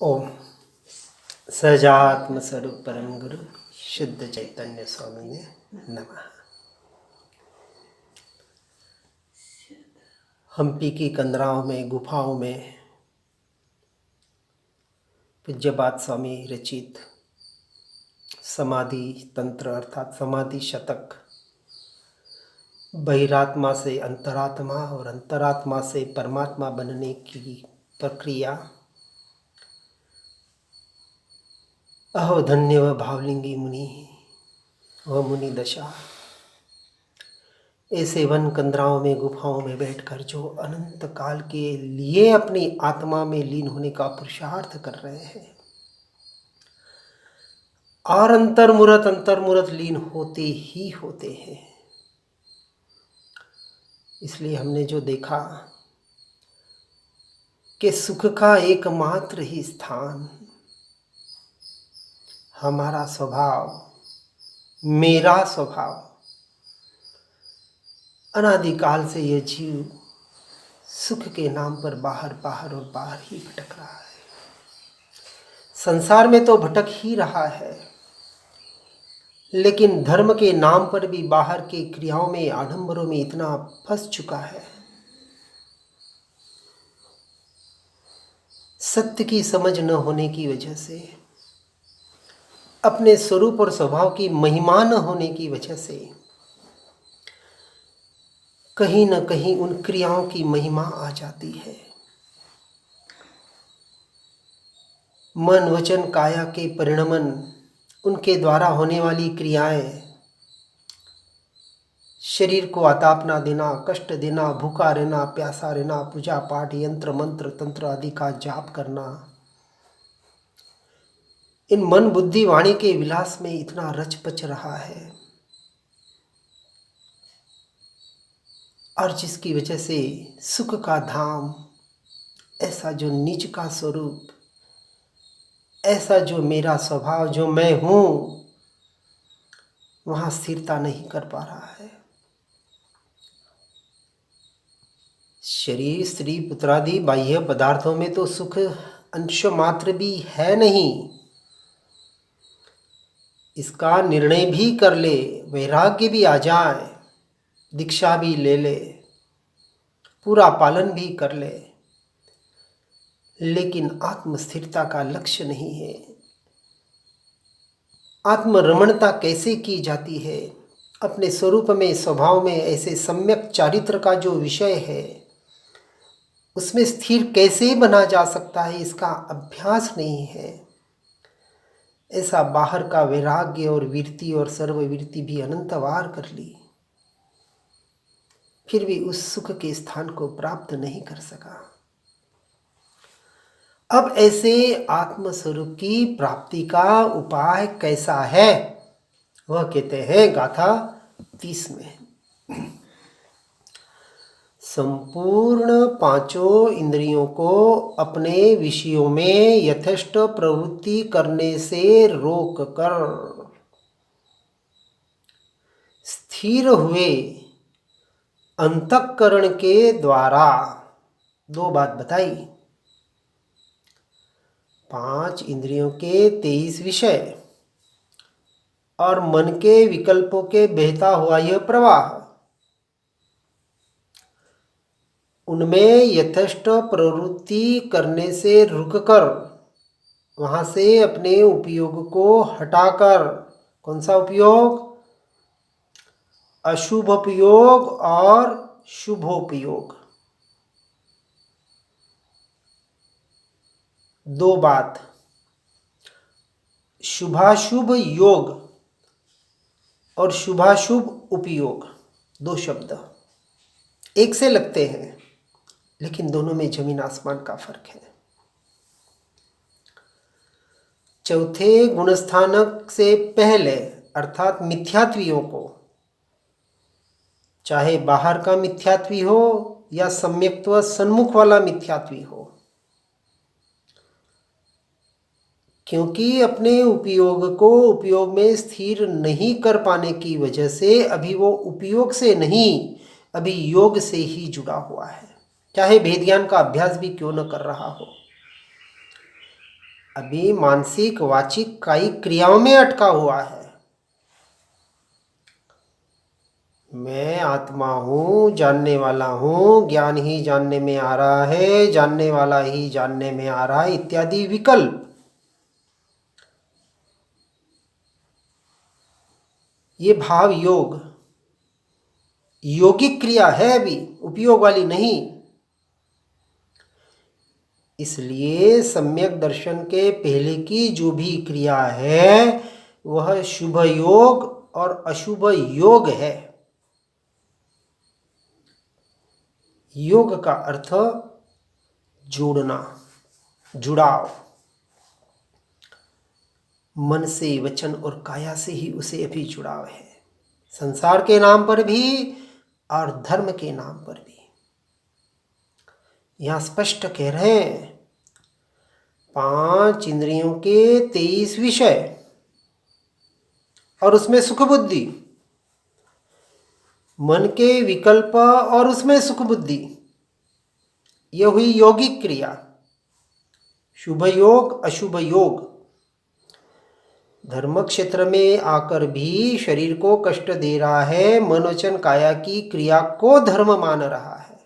ओम सहजात्म स्वरूप परम गुरु शुद्ध चैतन्य स्वामी ने नमः। हम्पी की कंदराओं में गुफाओं में पूज्यपाद स्वामी रचित समाधि तंत्र अर्थात समाधि शतक, बहिरात्मा से अंतरात्मा और अंतरात्मा से परमात्मा बनने की प्रक्रिया, अहो धन्य व भावलिंगी मुनि व मुनि दशा, ऐसे वन कंदराओं में गुफाओं में बैठकर जो अनंत काल के लिए अपनी आत्मा में लीन होने का पुरुषार्थ कर रहे हैं और अंतर्मुरत लीन होते ही होते हैं। इसलिए हमने जो देखा कि सुख का एकमात्र ही स्थान हमारा स्वभाव, मेरा स्वभाव, अनादिकाल से यह जीव सुख के नाम पर बाहर ही भटक रहा है। संसार में तो भटक ही रहा है, लेकिन धर्म के नाम पर भी बाहर के क्रियाओं में, आडंबरों में इतना फंस चुका है। सत्य की समझ न होने की वजह से, अपने स्वरूप और स्वभाव की महिमा न होने की वजह से कहीं न कहीं उन क्रियाओं की महिमा आ जाती है। मन वचन काया के परिणमन, उनके द्वारा होने वाली क्रियाएं, शरीर को आतापना देना, कष्ट देना, भूखा रहना, प्यासा रहना, पूजा पाठ, यंत्र मंत्र तंत्र आदि का जाप करना, इन मन बुद्धि वाणी के विलास में इतना रच पच रहा है और जिसकी वजह से सुख का धाम, ऐसा जो निज का स्वरूप, ऐसा जो मेरा स्वभाव, जो मैं हूँ, वहाँ स्थिरता नहीं कर पा रहा है। शरीर स्त्री पुत्रादि बाह्य पदार्थों में तो सुख अंश मात्र भी है नहीं। इसका निर्णय भी कर ले, वैराग्य भी आ जाए, दीक्षा भी ले ले, पूरा पालन भी कर ले, लेकिन आत्मस्थिरता का लक्ष्य नहीं है। आत्मरमणता कैसे की जाती है, अपने स्वरूप में, स्वभाव में ऐसे सम्यक चारित्र का जो विषय है उसमें स्थिर कैसे बना जा सकता है, इसका अभ्यास नहीं है। ऐसा बाहर का वैराग्य और वीरति और सर्ववीरति भी अनंतवार कर ली, फिर भी उस सुख के स्थान को प्राप्त नहीं कर सका। अब ऐसे आत्मस्वरूप की प्राप्ति का उपाय कैसा है, वह कहते हैं गाथा 30 में। संपूर्ण पांचों इंद्रियों को अपने विषयों में यथेष्ट प्रवृत्ति करने से रोक कर स्थिर हुए अंतःकरण के द्वारा, दो बात बताई, 5 इंद्रियों के 23 विषय और मन के विकल्पों के बहता हुआ यह प्रवाह, उनमें यथेष्ट प्रवृत्ति करने से रुककर, वहां से अपने उपयोग को हटाकर, कौन सा उपयोग, अशुभोपयोग और शुभोपयोग, दो बात, शुभाशुभ योग और शुभाशुभ उपयोग, दो शब्द एक से लगते हैं, लेकिन दोनों में जमीन आसमान का फर्क है। चौथे गुणस्थानक से पहले अर्थात मिथ्यात्वियों को, चाहे बाहर का मिथ्यात्वी हो या सम्यक्त्व सन्मुख वाला मिथ्यात्वी हो, क्योंकि अपने उपयोग को उपयोग में स्थिर नहीं कर पाने की वजह से अभी वो उपयोग से नहीं, अभी योग से ही जुड़ा हुआ है, चाहे भेद ज्ञान का अभ्यास भी क्यों न कर रहा हो। अभी मानसिक वाचिक कायिक क्रियाओं में अटका हुआ है। मैं आत्मा हूँ, जानने वाला हूँ, ज्ञान ही जानने में आ रहा है, जानने वाला ही जानने में आ रहा है, इत्यादि विकल्प। ये भाव योग योगिक क्रिया है, भी उपयोग वाली नहीं। इसलिए सम्यक दर्शन के पहले की जो भी क्रिया है वह शुभ योग और अशुभ योग है। योग का अर्थ जोड़ना, जुड़ाव। मन से, वचन और काया से ही उसे अभी जुड़ाव है, संसार के नाम पर भी और धर्म के नाम पर भी। यहाँ स्पष्ट कह रहे हैं 5 इंद्रियों के 23 विषय और उसमें सुख बुद्धि, मन के विकल्प और उसमें सुख बुद्धि, यह हुई योगिक क्रिया, शुभ योग अशुभ योग। धर्म क्षेत्र में आकर भी शरीर को कष्ट दे रहा है, मन वचन काया की क्रिया को धर्म मान रहा है,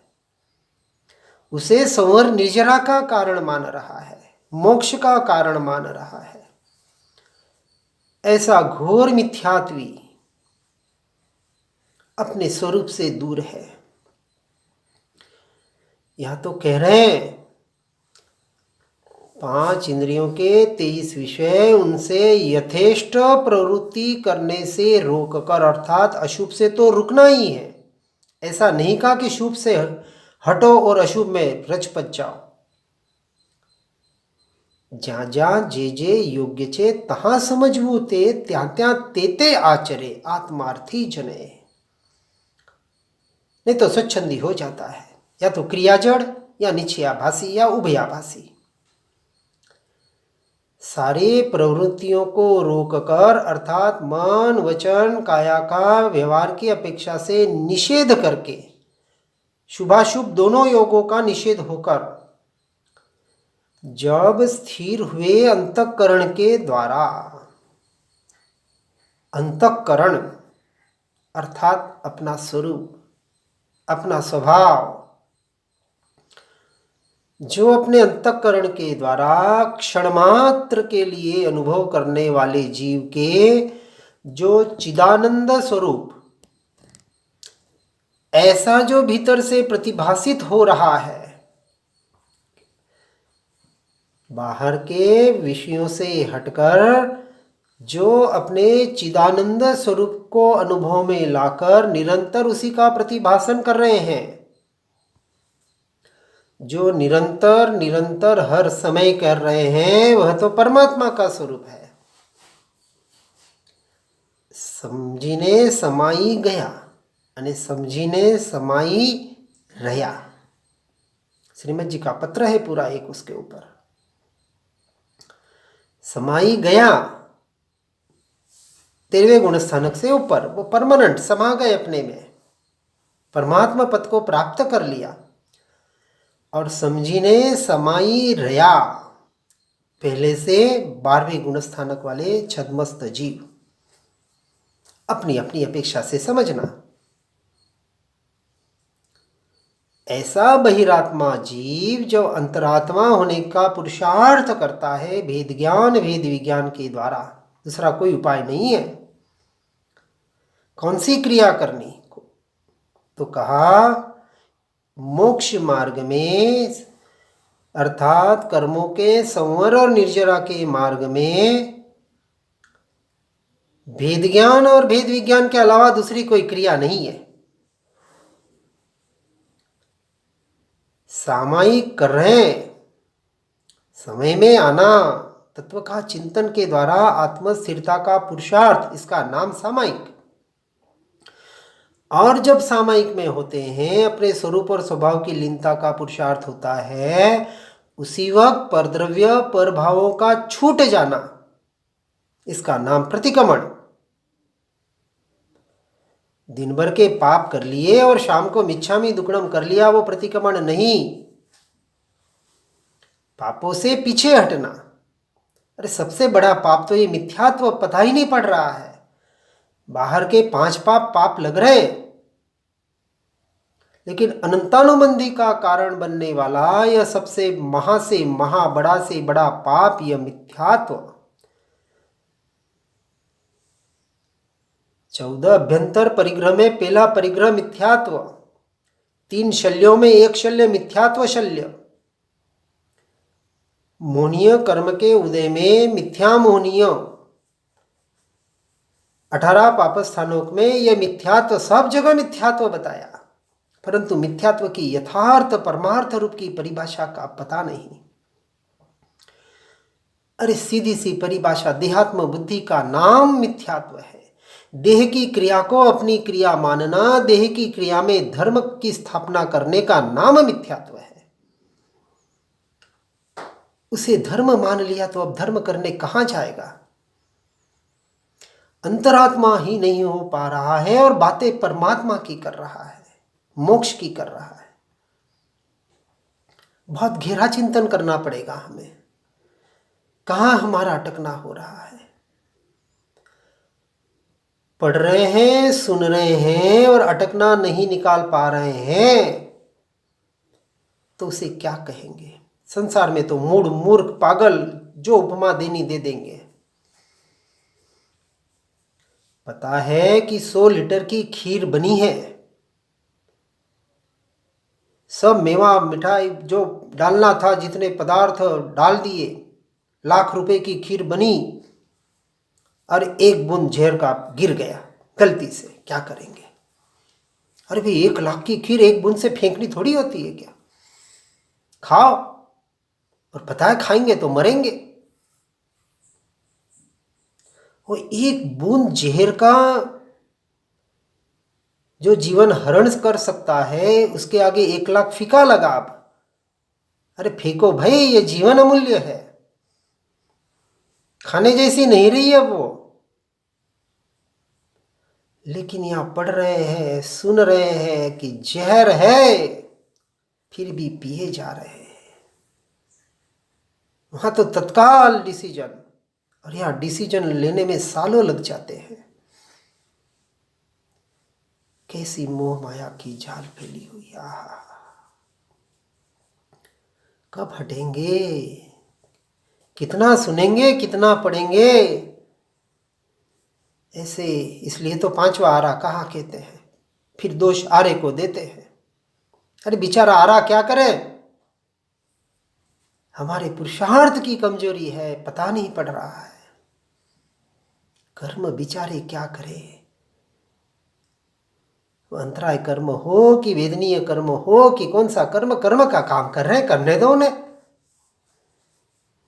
उसे संवर निर्जरा का कारण मान रहा है, मोक्ष का कारण मान रहा है। ऐसा घोर मिथ्यात्वी अपने स्वरूप से दूर है। यह तो कह रहे हैं 5 इंद्रियों के 23 विषय, उनसे यथेष्ट प्रवृत्ति करने से रोककर, अर्थात अशुभ से तो रुकना ही है। ऐसा नहीं कहा कि शुभ से हटो और अशुभ में रच पच जाओ। ज्યાં જ્યાં જે જે યોગ્ય છે તહાં સમજવું તે, ત્યાં ત્યાં તે તે આચરે आत्मार्थी जने। नहीं तो स्वच्छंदी हो जाता है, या तो क्रियाजड़ या निश्चयाभासी या उभयाभासी। सारे प्रवृत्तियों को रोककर, अर्थात मन वचन काया का व्यवहार की अपेक्षा से निषेध करके, शुभाशुभ दोनों योगों का निषेध होकर जब स्थिर हुए अंतःकरण के द्वारा, अंतःकरण अर्थात अपना स्वरूप, अपना स्वभाव, जो अपने अंतःकरण के द्वारा क्षण मात्र के लिए अनुभव करने वाले जीव के जो चिदानंद स्वरूप, ऐसा जो भीतर से प्रतिभासित हो रहा है, बाहर के विषयों से हटकर जो अपने चिदानंद स्वरूप को अनुभव में लाकर निरंतर उसी का प्रतिभासन कर रहे हैं, जो निरंतर निरंतर हर समय कर रहे हैं, वह तो परमात्मा का स्वरूप है। समझीने समाई गया અને समझीने समाई रहा। श्रीमद जी का पत्र है पूरा एक उसके ऊपर। समाई गया 13वें गुण स्थानक से ऊपर, वो परमानेंट समा गए, अपने में परमात्मा पद को प्राप्त कर लिया। और समझीने समाई रया, पहले से 12वें गुण स्थानक वाले छद्मस्त जीव, अपनी अपनी अपेक्षा से समझना। ऐसा बहिरात्मा जीव जो अंतरात्मा होने का पुरुषार्थ करता है भेद ज्ञान भेद विज्ञान के द्वारा, दूसरा कोई उपाय नहीं है। कौन सी क्रिया करनी, तो कहा मोक्ष मार्ग में, अर्थात कर्मों के संवर और निर्जरा के मार्ग में भेद ज्ञान और भेद विज्ञान के अलावा दूसरी कोई क्रिया नहीं है। सामायिक कर रहे हैं, समय में आना, तत्व का चिंतन के द्वारा आत्म स्थिरता का पुरुषार्थ, इसका नाम सामायिक। और जब सामायिक में होते हैं, अपने स्वरूप और स्वभाव की लीनता का पुरुषार्थ होता है, उसी वक्त परद्रव्य परभावों का छूट जाना, इसका नाम प्रतिक्रमण। दिन भर के पाप कर लिए और शाम को मिच्छामी दुक्कडम कर लिया, वो प्रतिक्रमण नहीं। पापों से पीछे हटना, अरे सबसे बड़ा पाप तो ये मिथ्यात्व पता ही नहीं पड़ रहा है। बाहर के 5 पाप लग रहे, लेकिन अनंतानुबंधी का कारण बनने वाला यह सबसे से बड़ा से बड़ा पाप, यह मिथ्यात्व। 14 अभ्यंतर परिग्रह में पहला परिग्रह मिथ्यात्व, 3 शल्यों में एक शल्य मिथ्यात्व शल्य। मोहनीय कर्म के उदय में मिथ्या मोहनीय, 18 पापस्थानों में यह मिथ्यात्व, सब जगह मिथ्यात्व बताया, परंतु मिथ्यात्व की यथार्थ परमार्थ रूप की परिभाषा का पता नहीं। अरे सीधी सी परिभाषा, देहात्म बुद्धि का नाम मिथ्यात्व है। देह की क्रिया को अपनी क्रिया मानना, देह की क्रिया में धर्म की स्थापना करने का नाम मिथ्यात्व है। उसे धर्म मान लिया तो अब धर्म करने कहां जाएगा? अंतरात्मा ही नहीं हो पा रहा है और बातें परमात्मा की कर रहा है, मोक्ष की कर रहा है। बहुत गहरा चिंतन करना पड़ेगा हमें, कहां हमारा अटकना हो रहा है। पढ़ रहे हैं, सुन रहे हैं और अटकना नहीं निकाल पा रहे हैं तो उसे क्या कहेंगे? संसार में तो मूढ़, मूर्ख, पागल जो उपमा देनी दे देंगे। पता है कि 100 लीटर की खीर बनी है, सब मेवा मिठाई जो डालना था जितने पदार्थ डाल दिए, लाख रुपए की खीर बनी और एक बूंद जहर का गिर गया गलती से, क्या करेंगे? अरे भाई 1 लाख की खीर एक बूंद से फेंकनी थोड़ी होती है क्या? खाओ, और पता है खाएंगे तो मरेंगे। वो एक बूंद जहर का जो जीवन हरण कर सकता है, उसके आगे 1 लाख फीका लगा। अब अरे फेंको भाई, ये जीवन अमूल्य है, खाने जैसी नहीं रही है वो। लेकिन यहां पढ़ रहे हैं, सुन रहे हैं कि जहर है, फिर भी पिए जा रहे हैं। वहां तो तत्काल डिसीजन, और यहां डिसीजन लेने में सालों लग जाते हैं। कैसी मोह माया की जाल फैली हुई। आहा, कब हटेंगे? कितना सुनेंगे, कितना पढ़ेंगे? ऐसे इसलिए तो 5वां आरा कहा कहते हैं, फिर दोष आरे को देते हैं। अरे बेचारा आरा क्या करे? हमारे पुरुषार्थ की कमजोरी है, पता नहीं पड़ रहा है। कर्म बेचारे क्या करे? अंतराय कर्म हो कि वेदनीय कर्म हो कि कौन सा कर्म, कर्म का काम कर रहे हैं, करने दो उन्हें।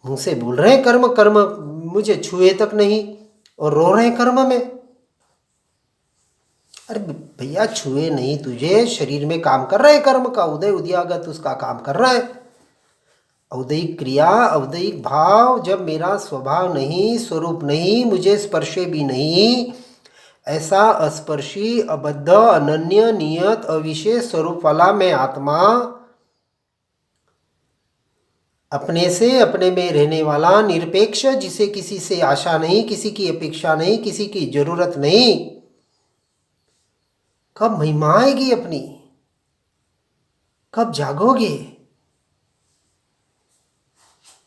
मुंह से बोल रहे हैं कर्म कर्म, मुझे छुए तक नहीं, और रो रहे हैं कर्म में। अरे भैया छुए नहीं तुझे, शरीर में काम कर रहे हैं कर्म का, उदय उद्यागत उसका काम कर रहा है। औदयिक क्रिया, औदयिक भाव, जब मेरा स्वभाव नहीं, स्वरूप नहीं, मुझे स्पर्शे भी नहीं, ऐसा अस्पर्शी, अबद्ध, अनन्य, नियत, अविशेष स्वरूप वाला मैं आत्मा, अपने से अपने में रहने वाला, निरपेक्ष, जिसे किसी से आशा नहीं, किसी की अपेक्षा नहीं, किसी की जरूरत नहीं, कब महिमा आएगी अपनी? कब जागोगे?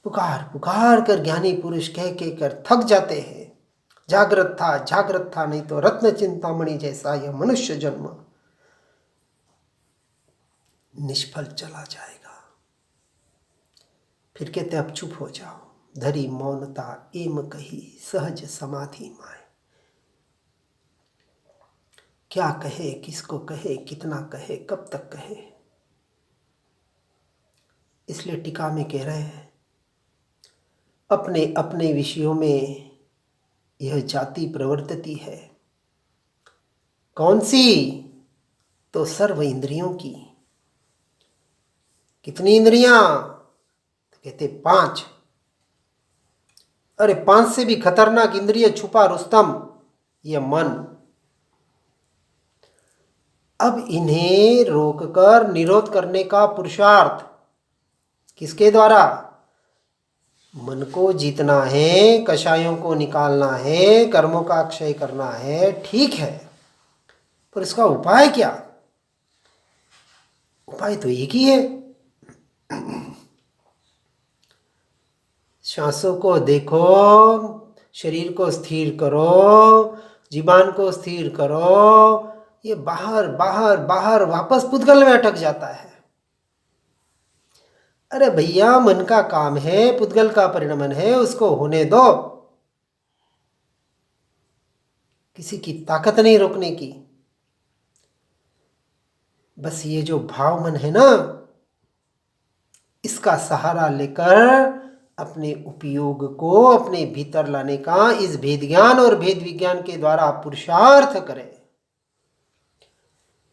पुकार पुकार कर ज्ञानी पुरुष कह के कर थक जाते हैं। जागृत था नहीं तो रत्न चिंतामणि जैसा यह मनुष्य जन्म निष्फल चला जाएगा। फिर कहते अब चुप हो जाओ, धरी मौनता एम कही, सहज समाधि माए। क्या कहे, किसको कहे, कितना कहे, कब तक कहे? इसलिए टीका में कह रहे हैं, अपने अपने विषयों में यह जाति प्रवर्तती है। कौन सी? तो सर्व इंद्रियों की। कितनी इंद्रियां? तो कहते 5। अरे 5 से भी खतरनाक इंद्रिय छुपा रुस्तम, यह मन। अब इन्हें रोककर निरोध करने का पुरुषार्थ किसके द्वारा? मन को जीतना है, कषायों को निकालना है, कर्मों का क्षय करना है, ठीक है, पर इसका उपाय क्या? उपाय तो एक ही है। सांसों को देखो, शरीर को स्थिर करो, जीवान को स्थिर करो। ये बाहर बाहर बाहर वापस पुद्गल में अटक जाता है। अरे भैया, मन का काम है, पुद्गल का परिणमन है, उसको होने दो। किसी की ताकत नहीं रोकने की। बस ये जो भाव मन है ना, इसका सहारा लेकर अपने उपयोग को अपने भीतर लाने का इस भेद ज्ञान और भेद विज्ञान के द्वारा पुरुषार्थ करें।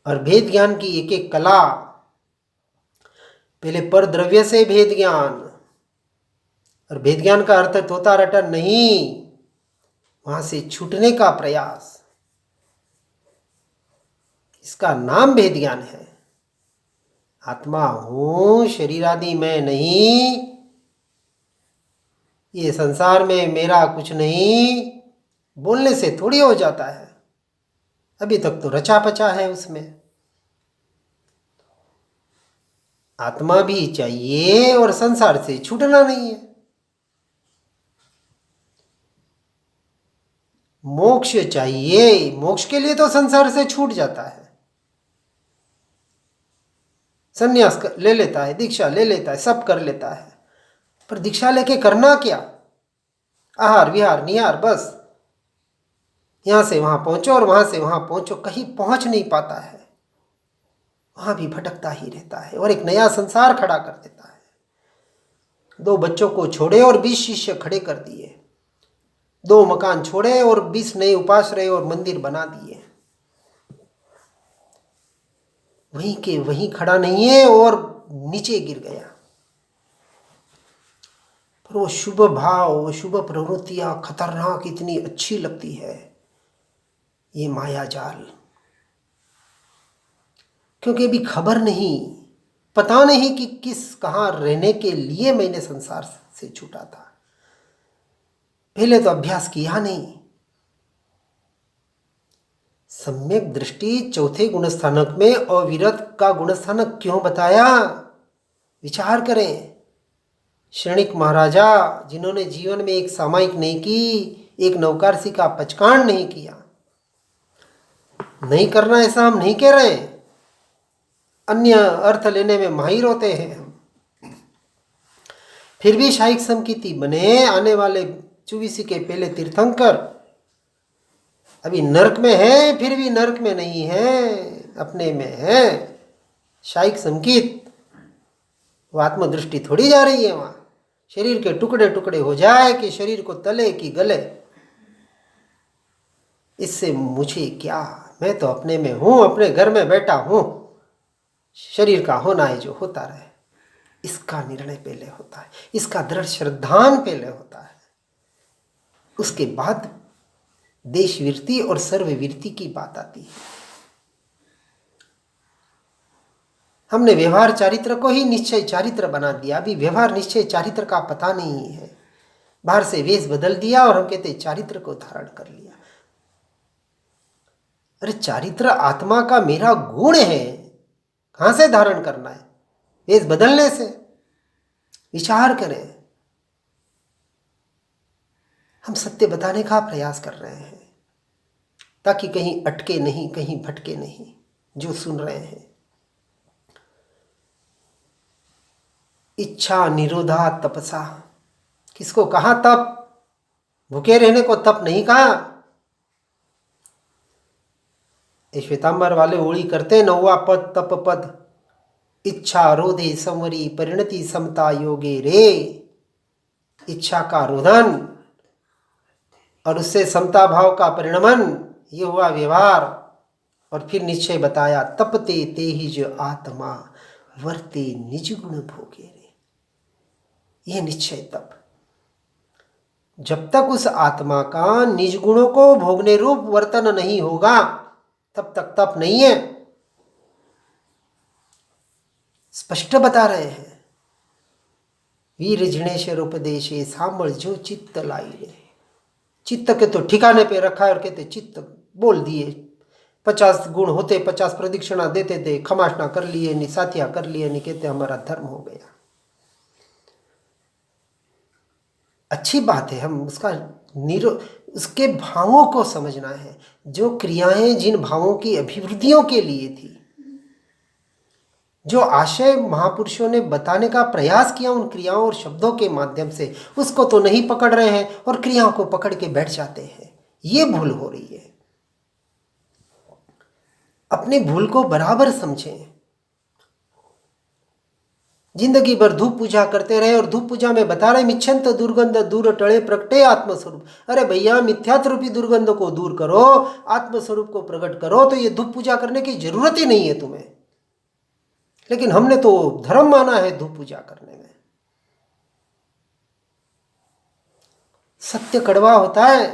और भेद ज्ञान की एक एक कला, पहले पर द्रव्य से भेद ज्ञान, और भेद ज्ञान का अर्थ तोता रटन नहीं, वहां से छूटने का प्रयास, इसका नाम भेद ज्ञान है। आत्मा हूं, शरीर आदि मैं नहीं, ये संसार में मेरा कुछ नहीं, बोलने से थोड़ी हो जाता है। अभी तक तो रचा पचा है उसमें। आत्मा भी चाहिए और संसार से छूटना नहीं है। मोक्ष चाहिए, मोक्ष के लिए तो संसार से छूट जाता है, संन्यास ले लेता है, दीक्षा ले लेता है, सब कर लेता है, पर दीक्षा लेके करना क्या? आहार विहार निहार, बस यहां से वहां पहुंचो और वहां से वहां पहुंचो, कहीं पहुंच नहीं पाता है, वहां भी भटकता ही रहता है और एक नया संसार खड़ा कर देता है। 2 बच्चों को छोड़े और 20 शिष्य खड़े कर दिए, 2 मकान छोड़े और 20 नए उपाश्रय और मंदिर बना दिए। वहीं के वहीं खड़ा नहीं है और नीचे गिर गया। पर वो शुभ भाव, वो शुभ प्रवृत्तियां खतरनाक इतनी अच्छी लगती है, ये माया जाल। क्योंकि अभी खबर नहीं, पता नहीं कि किस कहाँ रहने के लिए मैंने संसार से छूटा था। पहले तो अभ्यास किया नहीं। सम्यक दृष्टि चौथे गुणस्थानक में अविरत का गुणस्थानक क्यों बताया? विचार करें। क्षणिक महाराजा, जिन्होंने जीवन में एक सामायिक नहीं की, एक नवकारसी का पचकांड नहीं किया। नहीं करना ऐसा हम नहीं कह रहे, अन्य अर्थ लेने में माहिर होते हैं हम, फिर भी शाइक समकीर्ति बने, आने वाले 24 के पहले तीर्थंकर। अभी नरक में है, फिर भी नरक में नहीं है, अपने में है। शाइक समकीत, वो आत्मदृष्टि थोड़ी जा रही है वहां। शरीर के टुकड़े टुकड़े हो जाए कि शरीर को तले कि गले, इससे मुझे क्या, मैं तो अपने में हूं, अपने घर में बैठा हूं, शरीर का होना है जो होता रहे। इसका निर्णय पहले होता है, इसका दृढ़ श्रद्धान पहले होता है, उसके बाद देशवीरती और सर्ववीरती की बात आती है। हमने व्यवहार चारित्र को ही निश्चय चारित्र बना दिया। अभी व्यवहार निश्चय चारित्र का पता नहीं है। बाहर से वेश बदल दिया और हम कहते चारित्र को धारण कर लिया। अरे चारित्र आत्मा का मेरा गुण है, कहां से धारण करना है? वेश बदलने से। विचार करें। हम सत्य बताने का प्रयास कर रहे हैं ताकि कहीं अटके नहीं, कहीं भटके नहीं जो सुन रहे हैं। इच्छा निरोधा तपसा, किसको कहा तप? भूखे रहने को तप नहीं कहा। ये श्वेतांबर वाले ओली करते, 9वां पद तप पद। इच्छा रोधे संवरी परिणति समता योगे रे। इच्छा का रोधन और उससे समता भाव का परिणमन, ये हुआ व्यवहार। और फिर निश्चय बताया, तपते ते ही जो आत्मा वर्ते निज गुण भोगे रे। यह निश्चय तप। जब तक उस आत्मा का निज गुणों को भोगने रूप वर्तन नहीं होगा, तब तक तप नहीं है। स्पष्ट बता रहे हैं। वीर जिणेश्वर उपदेशे सांबल जो चित्त लाई रे। चित्त के तो ठिकाने पे रखा है और कहते चित्त बोल दिए, 50 गुण होते, 50 प्रदक्षिणा देते थे, खमासना कर लिए नहीं, साथिया कर लिए नहीं, कहते हमारा धर्म हो गया। अच्छी बात है, हम उसका उसके भावों को समझना है। जो क्रियाएं जिन भावों की अभिवृद्धियों के लिए थी, जो आशय महापुरुषों ने बताने का प्रयास किया उन क्रियाओं और शब्दों के माध्यम से, उसको तो नहीं पकड़ रहे हैं और क्रियाओं को पकड़ के बैठ जाते हैं। ये भूल हो रही है। अपनी भूल को बराबर समझें। जिंदगी भर धूप पूजा करते रहे और धूप पूजा में बता रहे मिच्छन्त दुर्गंध दूर टळे प्रगटे आत्मस्वरूप। अरे भैया, मिथ्यात्व रूपी दुर्गंध को दूर करो, आत्मस्वरूप को प्रकट करो, तो ये धूप पूजा करने की जरूरत ही नहीं है तुम्हें। लेकिन हमने तो धर्म माना है धूप पूजा करने में। सत्य कड़वा होता है,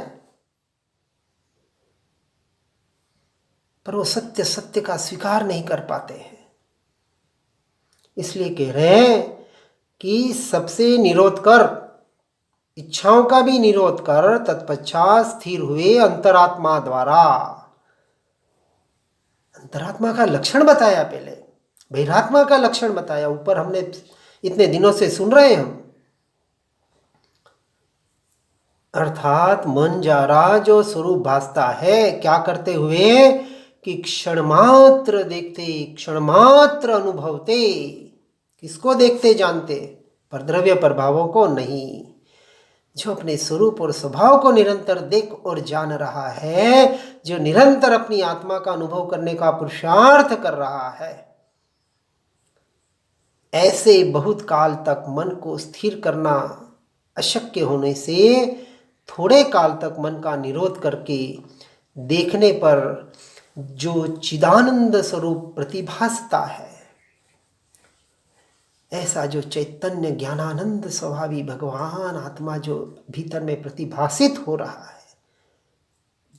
पर वो सत्य का स्वीकार नहीं कर पाते हैं। इसलिए कह रहे हैं कि सबसे निरोध कर, इच्छाओं का भी निरोध कर, तत्पश्चात स्थिर हुए अंतरात्मा द्वारा। अंतरात्मा का लक्षण बताया, पहले बहिरात्मा का लक्षण बताया, ऊपर हमने इतने दिनों से सुन रहे हैं हम। अर्थात मन जारा जो स्वरूप भासता है, क्या करते हुए कि क्षण मात्र देखते, क्षण मात्र अनुभवते। किसको देखते जानते? पर द्रव्य प्रभावों को नहीं। जो अपने स्वरूप और स्वभाव को निरंतर देख और जान रहा है, जो निरंतर अपनी आत्मा का अनुभव करने का पुरुषार्थ कर रहा है, ऐसे बहुत काल तक मन को स्थिर करना अशक्य होने से थोड़े काल तक मन का निरोध करके देखने पर जो चिदानंद स्वरूप प्रतिभासता है, ऐसा जो चैतन्य ज्ञानानंद स्वभावी भगवान आत्मा जो भीतर में प्रतिभासित हो रहा है,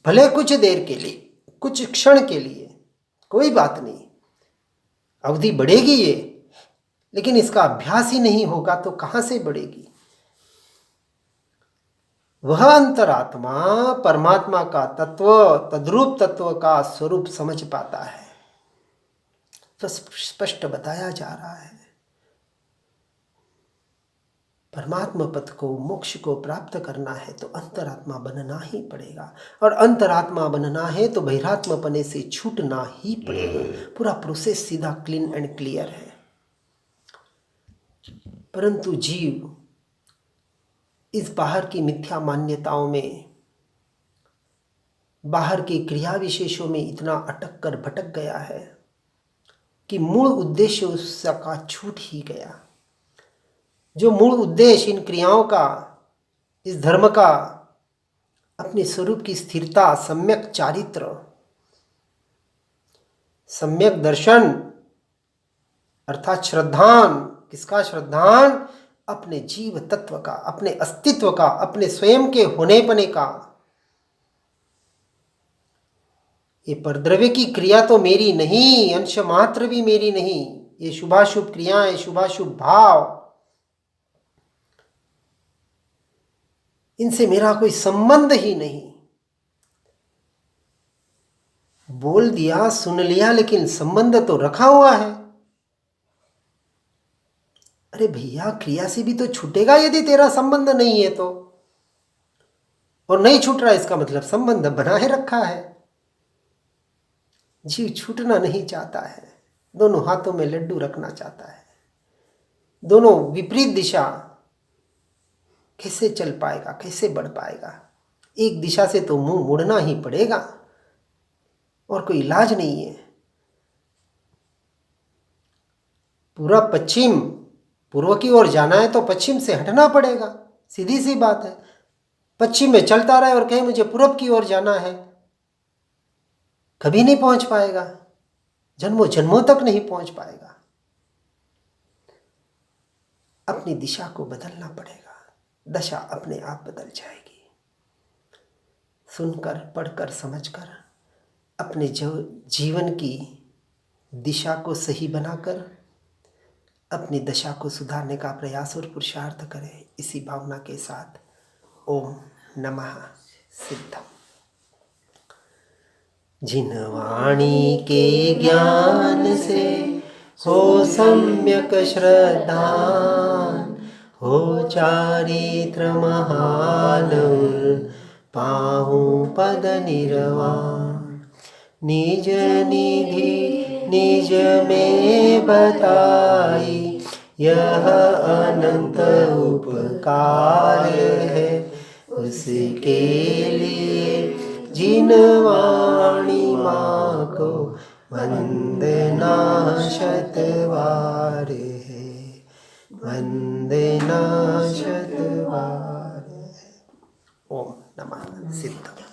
भले कुछ देर के लिए, कुछ क्षण के लिए, कोई बात नहीं, अवधि बढ़ेगी ये, लेकिन इसका अभ्यास ही नहीं होगा तो कहां से बढ़ेगी? वह अंतरात्मा परमात्मा का तत्व, तद्रूप तत्व का स्वरूप समझ पाता है। तो स्पष्ट बताया जा रहा है, परमात्मा पद को, मोक्ष को प्राप्त करना है तो अंतरात्मा बनना ही पड़ेगा, और अंतरात्मा बनना है तो बहिरात्मा पने से छूटना ही पड़ेगा। पूरा प्रोसेस सीधा क्लीन एंड क्लियर है। परंतु जीव इस बाहर की मिथ्या मान्यताओं में, बाहर के क्रिया विशेषों में इतना अटक कर भटक गया है कि मूल उद्देश्य उसका छूट ही गया। जो मूल उद्देश्य इन क्रियाओं का, इस धर्म का, अपने स्वरूप की स्थिरता, सम्यक चारित्र, सम्यक दर्शन, अर्थात श्रद्धान। किसका श्रद्धान? अपने जीव तत्व का, अपने अस्तित्व का, अपने स्वयं के होने पने का। ये परद्रव्य की क्रिया तो मेरी नहीं, अंश मात्र भी मेरी नहीं। ये शुभाशुभ क्रियाएं, शुभाशुभ भाव, इनसे मेरा कोई संबंध ही नहीं। बोल दिया, सुन लिया, लेकिन संबंध तो रखा हुआ है। अरे भैया, क्रिया से भी तो छूटेगा यदि तेरा संबंध नहीं है तो। और नहीं छूट रहा, इसका मतलब संबंध बनाए रखा है। जीव छूटना नहीं चाहता है, दोनों हाथों में लड्डू रखना चाहता है। दोनों विपरीत दिशा कैसे चल पाएगा, कैसे बढ़ पाएगा? एक दिशा से तो मुंह मुड़ना ही पड़ेगा, और कोई इलाज नहीं है। पूरा पश्चिम, पूर्व की ओर जाना है तो पश्चिम से हटना पड़ेगा, सीधी सी बात है। पश्चिम में चलता रहे और कहे मुझे पूर्व की ओर जाना है, कभी नहीं पहुंच पाएगा, जन्मों जन्मों तक नहीं पहुंच पाएगा। अपनी दिशा को बदलना पड़ेगा, दशा अपने आप बदल जाएगी। सुनकर, पढ़कर, समझकर अपने जीवन की दिशा को सही बनाकर अपनी दशा को सुधारने का प्रयास और पुरुषार्थ करें। इसी भावना के साथ ओम नमः सिद्धम। जिन वाणी के ज्ञान से हो सम्यक श्रद्धान, हो चारित्र महान पाहु पद निर्वाण। निज निधि निज में बताई, यह अनंत उपकार है। उसके लिए जिन वाणी माँ को वंदना शतवार है, वंदना शतवार है। ओम नमः सिद्धम।